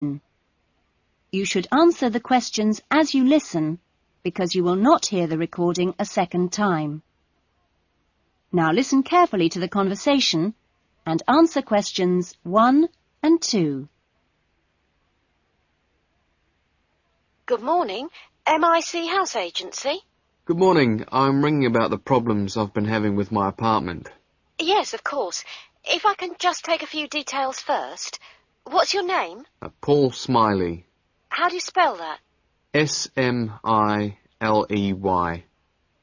You should answer the questions as you listen, because you will not hear the recording a second time. Now listen carefully to the conversation and answer questions 1 and 2. Good morning. MIC House Agency? Good morning. I'm ringing about the problems I've been having with my apartment. Yes, of course. If I can just take a few details first. What's your name? Paul Smiley. How do you spell that? Smiley.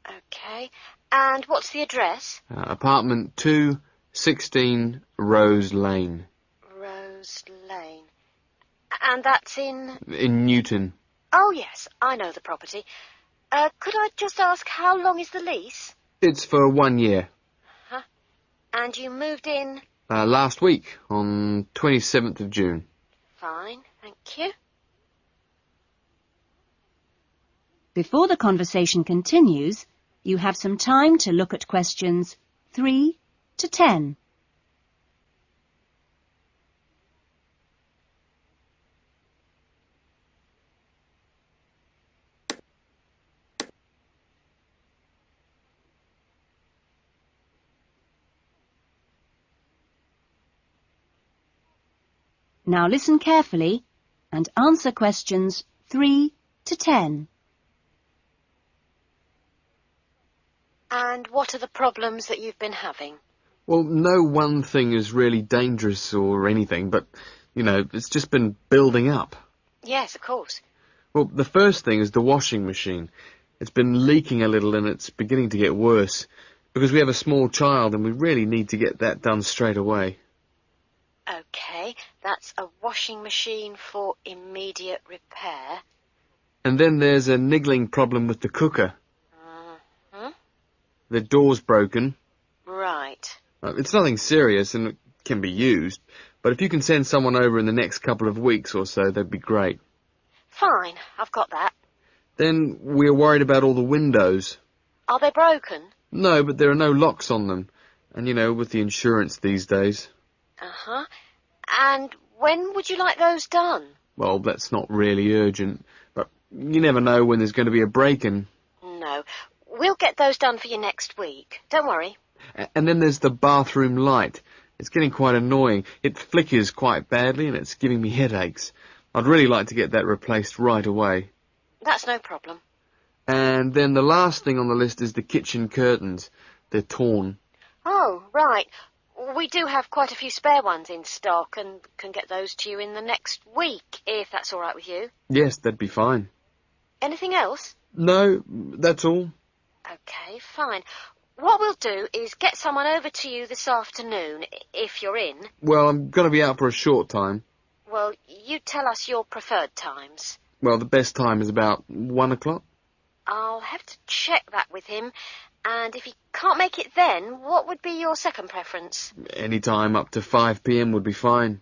OK. And what's the address? Apartment 216 Rose Lane. Rose Lane. And that's in? In Newton. Oh, yes, I know the property. Could I just ask, how long is the lease? It's for 1 year. Huh? And you moved in? Last week, on 27th of June. Fine, thank you. Before the conversation continues, you have some time to look at questions 3 to 10. Now listen carefully and answer questions 3 to 10. And what are the problems that you've been having? Well, no one thing is really dangerous or anything, but, it's just been building up. Yes, of course. Well, the first thing is the washing machine. It's been leaking a little and it's beginning to get worse, because we have a small child and we really need to get that done straight away. OK, that's a washing machine for immediate repair. And then there's a niggling problem with the cooker. The door's broken. Right. It's nothing serious and it can be used, but if you can send someone over in the next couple of weeks or so, that'd be great. Fine, I've got that. Then we're worried about all the windows. Are they broken? No, but there are no locks on them. And, with the insurance these days. Uh-huh. And when would you like those done? Well, that's not really urgent, but you never know when there's going to be a break-in. No. We'll get those done for you next week. Don't worry. And then there's the bathroom light. It's getting quite annoying. It flickers quite badly and it's giving me headaches. I'd really like to get that replaced right away. That's no problem. And then the last thing on the list is the kitchen curtains. They're torn. Oh, right. We do have quite a few spare ones in stock and can get those to you in the next week, if that's all right with you. Yes, that'd be fine. Anything else? No, that's all. OK, fine. What we'll do is get someone over to you this afternoon, if you're in. Well, I'm going to be out for a short time. Well, you tell us your preferred times. Well, the best time is about 1 o'clock. I'll have to check that with him. And if he can't make it then, what would be your second preference? Any time up to 5 p.m. would be fine.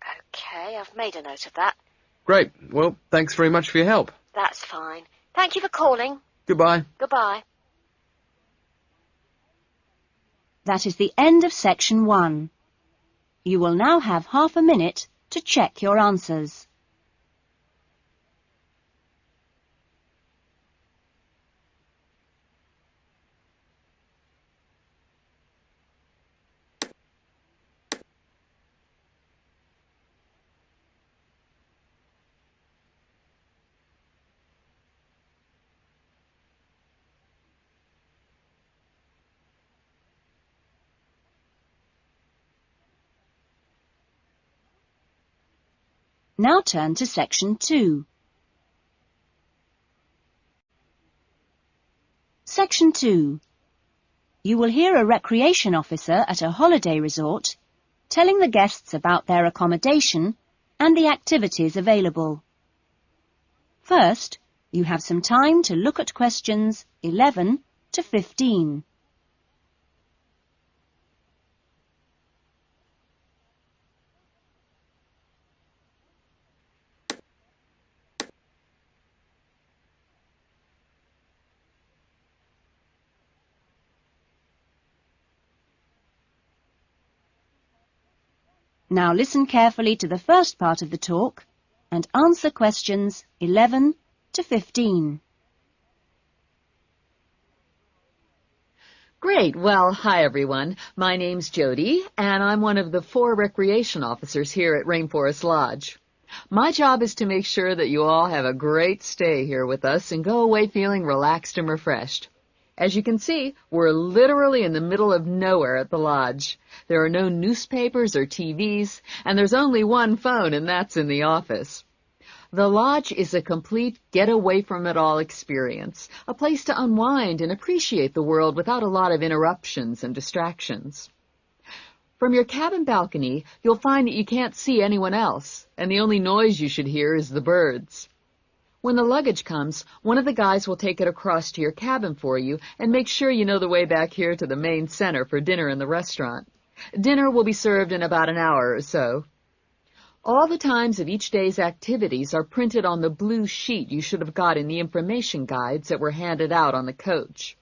OK, I've made a note of that. Great. Well, thanks very much for your help. That's fine. Thank you for calling. Goodbye. Goodbye. That is the end of section 1. You will now have half a minute to check your answers. Now turn to section 2. Section 2. You will hear a recreation officer at a holiday resort telling the guests about their accommodation and the activities available. First, you have some time to look at questions 11 to 15. Now listen carefully to the first part of the talk and answer questions 11 to 15. Great. Well, hi everyone. My name's Jody, and I'm one of the 4 recreation officers here at Rainforest Lodge. My job is to make sure that you all have a great stay here with us and go away feeling relaxed and refreshed. As you can see, we're literally in the middle of nowhere at the lodge. There are no newspapers or TVs, and there's only one phone, and that's in the office. The lodge is a complete get-away-from-it-all experience, a place to unwind and appreciate the world without a lot of interruptions and distractions. From your cabin balcony, you'll find that you can't see anyone else, and the only noise you should hear is the birds. When the luggage comes, one of the guys will take it across to your cabin for you and make sure you know the way back here to the main center for dinner in the restaurant. Dinner will be served in about an hour or so. All the times of each day's activities are printed on the blue sheet you should have got in the information guides that were handed out on the coach.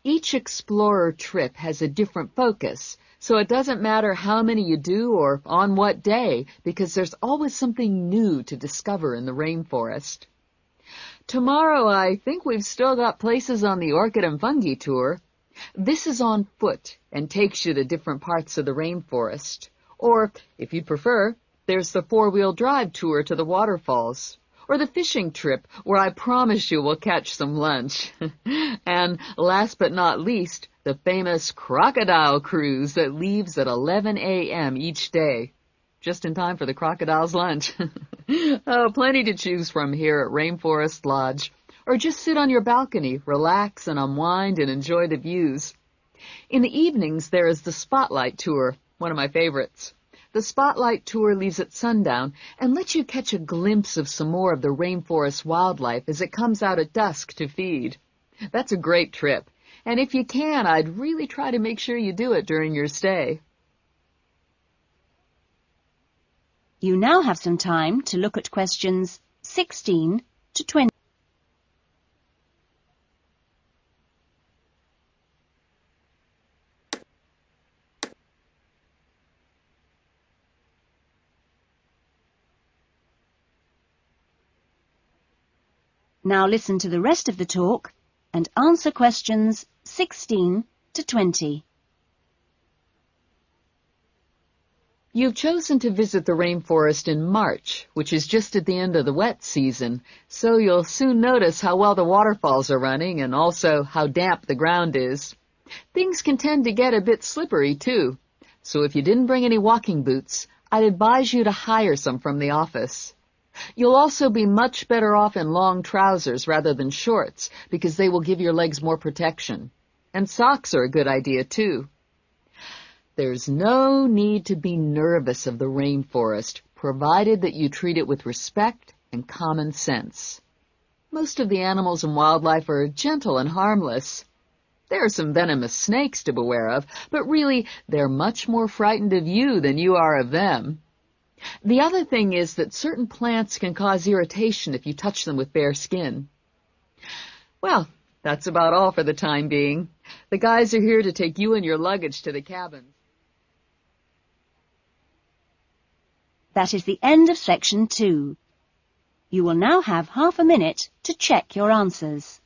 Each explorer trip has a different focus, so it doesn't matter how many you do or on what day, because there's always something new to discover in the rainforest. Tomorrow, I think we've still got places on the Orchid and Fungi tour. This is on foot and takes you to different parts of the rainforest. Or, if you prefer, there's the 4-wheel drive tour to the waterfalls, or the fishing trip where I promise you we'll catch some lunch. And last but not least, the famous crocodile cruise that leaves at 11 a.m. each day, just in time for the crocodile's lunch. Oh, plenty to choose from here at Rainforest Lodge, or just sit on your balcony, relax and unwind and enjoy the views. In the evenings, there is the Spotlight Tour, one of my favorites. The Spotlight Tour leaves at sundown and lets you catch a glimpse of some more of the rainforest wildlife as it comes out at dusk to feed. That's a great trip, and if you can, I'd really try to make sure you do it during your stay. You now have some time to look at questions 16 to 20. Now listen to the rest of the talk and answer questions 16 to 20. You've chosen to visit the rainforest in March, which is just at the end of the wet season, so you'll soon notice how well the waterfalls are running and also how damp the ground is. Things can tend to get a bit slippery, too, so if you didn't bring any walking boots, I'd advise you to hire some from the office. You'll also be much better off in long trousers rather than shorts, because they will give your legs more protection. And socks are a good idea, too. There's no need to be nervous of the rainforest, provided that you treat it with respect and common sense. Most of the animals and wildlife are gentle and harmless. There are some venomous snakes to beware of, but really, they're much more frightened of you than you are of them. The other thing is that certain plants can cause irritation if you touch them with bare skin. Well, that's about all for the time being. The guys are here to take you and your luggage to the cabin. That is the end of section 2. You will now have half a minute to check your answers.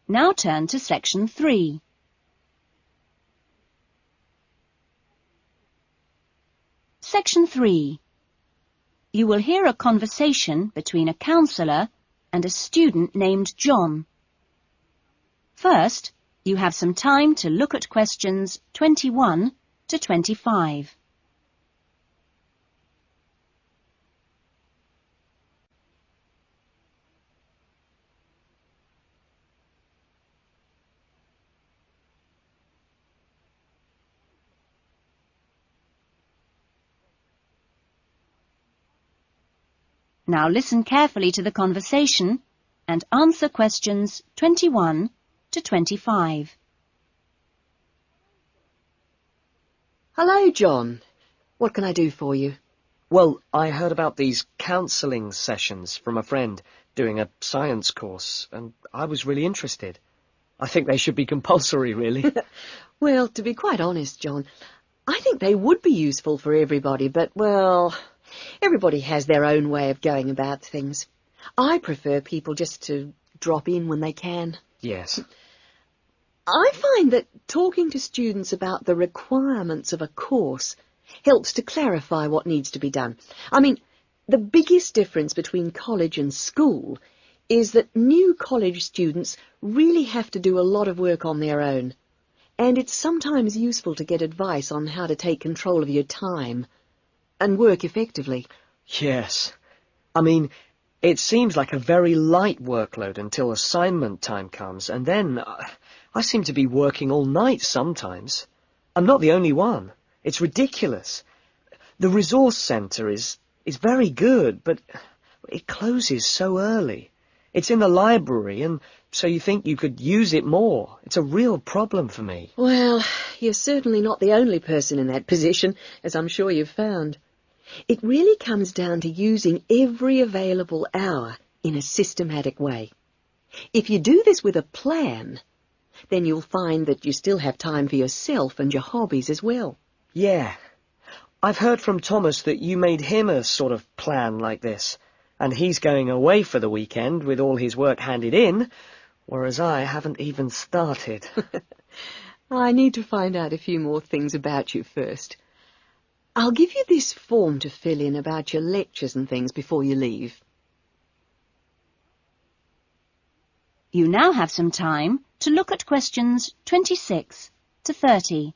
Now turn to section 3. Section 3. You will hear a conversation between a counsellor and a student named John. First, you have some time to look at questions 21 to 25. Now listen carefully to the conversation and answer questions 21 to 25. Hello, John. What can I do for you? Well, I heard about these counselling sessions from a friend doing a science course, and I was really interested. I think they should be compulsory, really. Well, to be quite honest, John, I think they would be useful for everybody, but, well, everybody has their own way of going about things. I prefer people just to drop in when they can. Yes. I find that talking to students about the requirements of a course helps to clarify what needs to be done. I mean, the biggest difference between college and school is that new college students really have to do a lot of work on their own, and it's sometimes useful to get advice on how to take control of your time and work effectively. Yes. I mean, it seems like a very light workload until assignment time comes, and then I seem to be working all night sometimes. I'm not the only one. It's ridiculous. The resource centre is very good, but it closes so early. It's in the library, and so you think you could use it more. It's a real problem for me. Well, you're certainly not the only person in that position, as I'm sure you've found. It really comes down to using every available hour in a systematic way. If you do this with a plan, then you'll find that you still have time for yourself and your hobbies as well. Yeah. I've heard from Thomas that you made him a sort of plan like this, and he's going away for the weekend with all his work handed in, whereas I haven't even started. I need to find out a few more things about you first. I'll give you this form to fill in about your lectures and things before you leave. You now have some time to look at questions 26 to 30.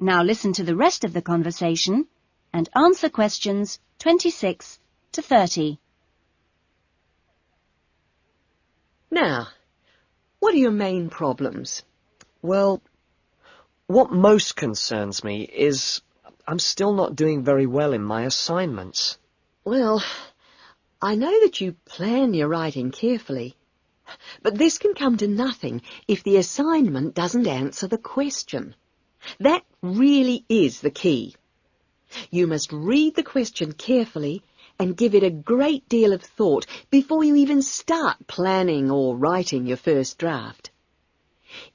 Now listen to the rest of the conversation and answer questions 26 to 30. Now, what are your main problems? Well, what most concerns me is I'm still not doing very well in my assignments. Well, I know that you plan your writing carefully, but this can come to nothing if the assignment doesn't answer the question. That really is the key. You must read the question carefully and give it a great deal of thought before you even start planning or writing your first draft.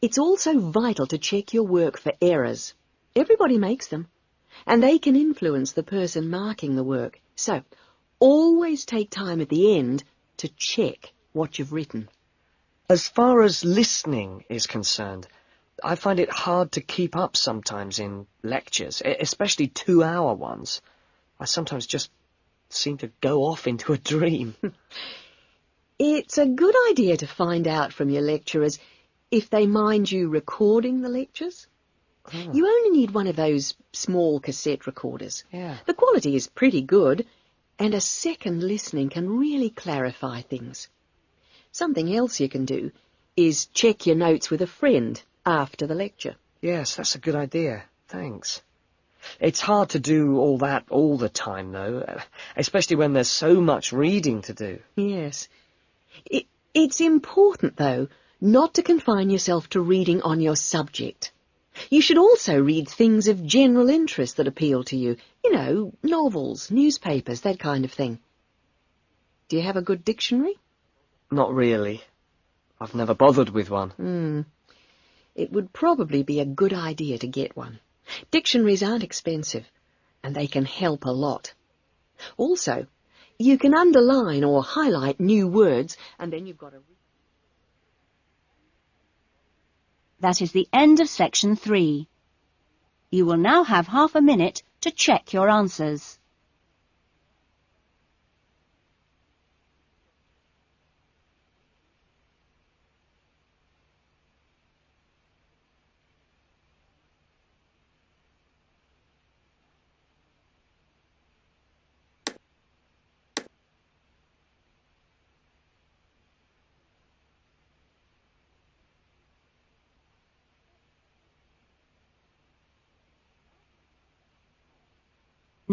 It's also vital to check your work for errors. Everybody makes them, and they can influence the person marking the work. So, always take time at the end to check what you've written. As far as listening is concerned, I find it hard to keep up sometimes in lectures, especially 2-hour ones. I sometimes just seem to go off into a dream. It's a good idea to find out from your lecturers if they mind you recording the lectures. Oh. You only need one of those small cassette recorders. Yeah. The quality is pretty good, and a second listening can really clarify things. Something else you can do is check your notes with a friend after the lecture. Yes, that's a good idea. Thanks. It's hard to do all that all the time, though, especially when there's so much reading to do. Yes. It's important, though, not to confine yourself to reading on your subject. You should also read things of general interest that appeal to you. You know, novels, newspapers, that kind of thing. Do you have a good dictionary? Not really. I've never bothered with one. It would probably be a good idea to get one. Dictionaries aren't expensive, and they can help a lot. Also, you can underline or highlight new words, and then you've got a... That is the end of section 3. You will now have half a minute to check your answers.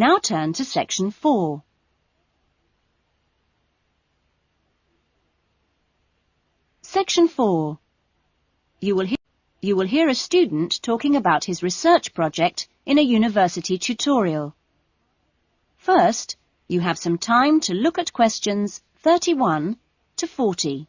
Now turn to section 4. Section 4. You will hear a student talking about his research project in a university tutorial. First, you have some time to look at questions 31 to 40.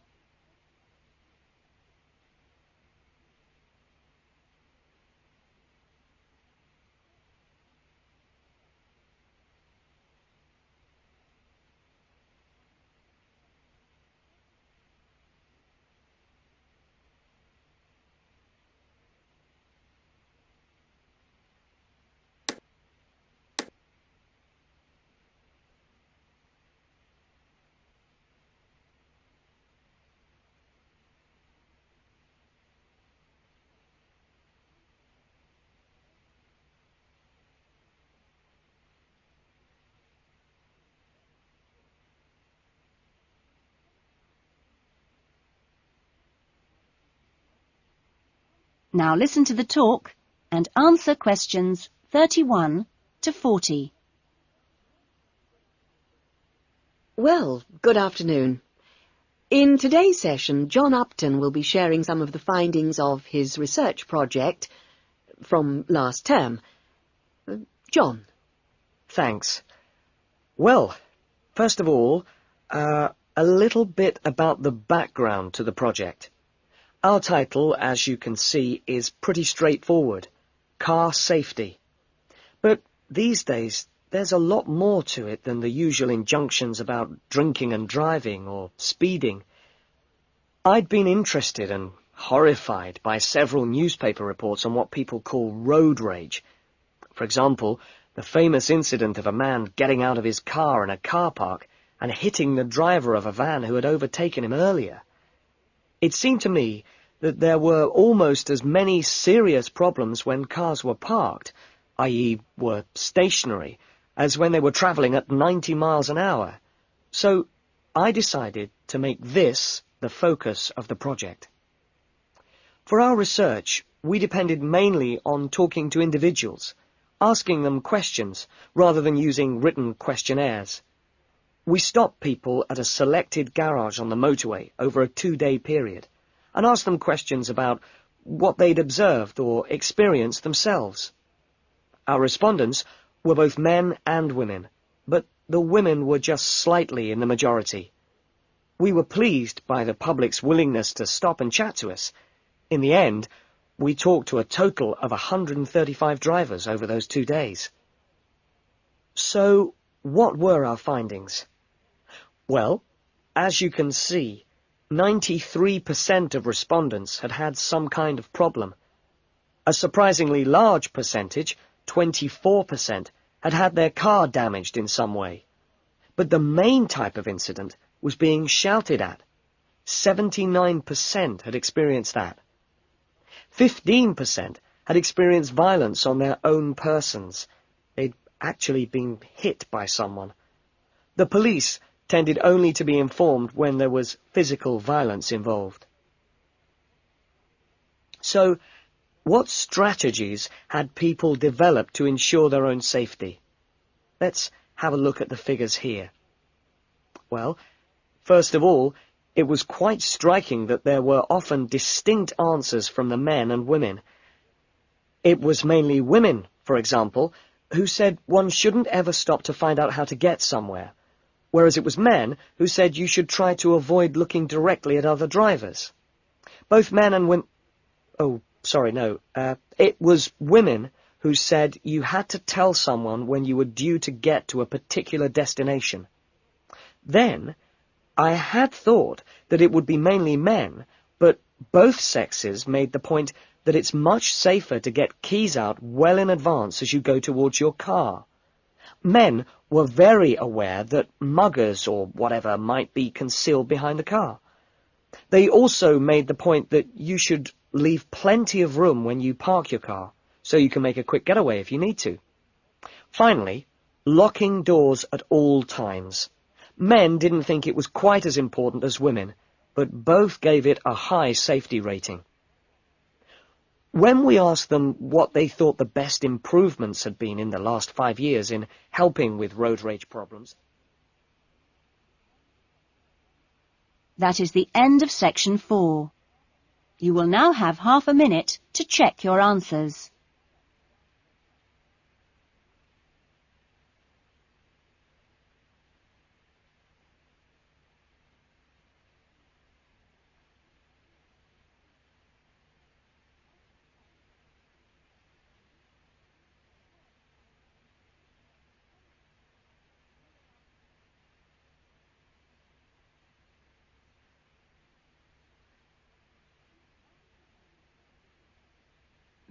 Now listen to the talk and answer questions 31 to 40. Well, good afternoon. In today's session, John Upton will be sharing some of the findings of his research project from last term. John. Thanks. Well, first of all, a little bit about the background to the project. Our title, as you can see, is pretty straightforward. Car safety. But these days, there's a lot more to it than the usual injunctions about drinking and driving or speeding. I'd been interested and horrified by several newspaper reports on what people call road rage. For example, the famous incident of a man getting out of his car in a car park and hitting the driver of a van who had overtaken him earlier. It seemed to me that there were almost as many serious problems when cars were parked, i.e. were stationary, as when they were travelling at 90 miles an hour. So I decided to make this the focus of the project. For our research, we depended mainly on talking to individuals, asking them questions rather than using written questionnaires. We stopped people at a selected garage on the motorway over a 2-day period and asked them questions about what they'd observed or experienced themselves. Our respondents were both men and women, but the women were just slightly in the majority. We were pleased by the public's willingness to stop and chat to us. In the end, we talked to a total of 135 drivers over those 2 days. So, what were our findings? Well, as you can see, 93% of respondents had had some kind of problem. A surprisingly large percentage, 24%, had had their car damaged in some way. But the main type of incident was being shouted at. 79% had experienced that. 15% had experienced violence on their own persons. They'd actually been hit by someone. The police tended only to be informed when there was physical violence involved. So, what strategies had people developed to ensure their own safety? Let's have a look at the figures here. Well, first of all, it was quite striking that there were often distinct answers from the men and women. It was mainly women, for example, who said one shouldn't ever stop to find out how to get somewhere, whereas it was men who said you should try to avoid looking directly at other drivers. Both men and women... It was women who said you had to tell someone when you were due to get to a particular destination. Then, I had thought that it would be mainly men, but both sexes made the point that it's much safer to get keys out well in advance as you go towards your car. Men were very aware that muggers or whatever might be concealed behind the car. They also made the point that you should leave plenty of room when you park your car, so you can make a quick getaway if you need to. Finally, locking doors at all times. Men didn't think it was quite as important as women, but both gave it a high safety rating. When we asked them what they thought the best improvements had been in the last 5 years in helping with road rage problems... That is the end of section 4. You will now have half a minute to check your answers.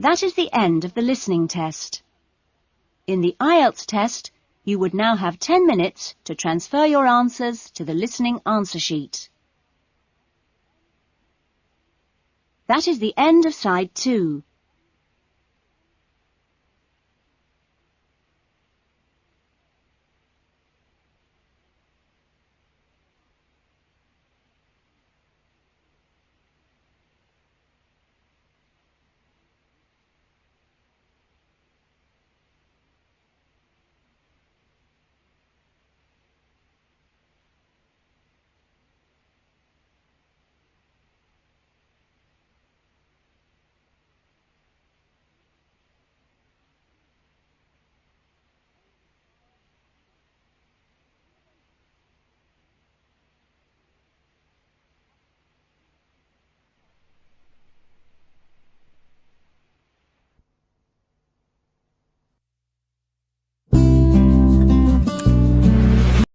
That is the end of the listening test. In the IELTS test, you would now have 10 minutes to transfer your answers to the listening answer sheet. That is the end of side 2.